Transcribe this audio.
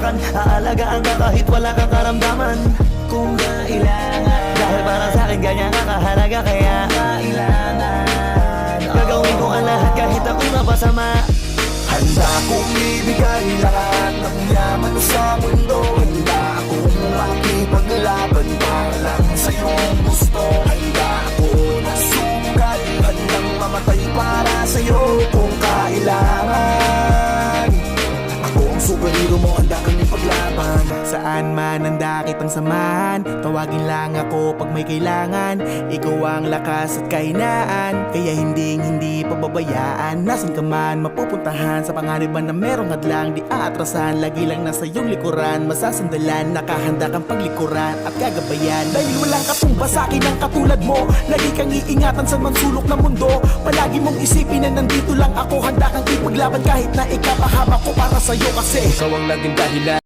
Aalagaan ka kahit wala kang karamdaman kung kailangan. Dahil para sa akin ganyan ka kahalaga, kaya kailangan gagawin ko ang lahat kahit ako mapasama. Handa kong ibigay lahat ng yaman sa mundo. Handa akong makipaglaban para lang sa iyong gusto. Handa ako na sukat, handang mamatay para sa iyo kung kailangan. Ako ang superhero mo, handa kang ipaglaban. Saan man handa kitang samahan, tawagin lang ako pag may kailangan. Ikaw ang lakas at kahinaan, kaya hindi pababayaan. Nasaan ka man mapupuntahan, sa panganiban na merong hadlang di aatrasan. Lagi lang nasa iyong likuran, masasandalan, nakahanda kang paglikuran at gagabayan. Dahil walang katumba sa akin ang katulad mo, lagi kang iingatan sa mansulok ng mundo. Palagi mong isipin na nandito lang ako, handa kang ipaglaban kahit na ikapahama ko para sa'yo. Kasi ikaw ang laging dahilan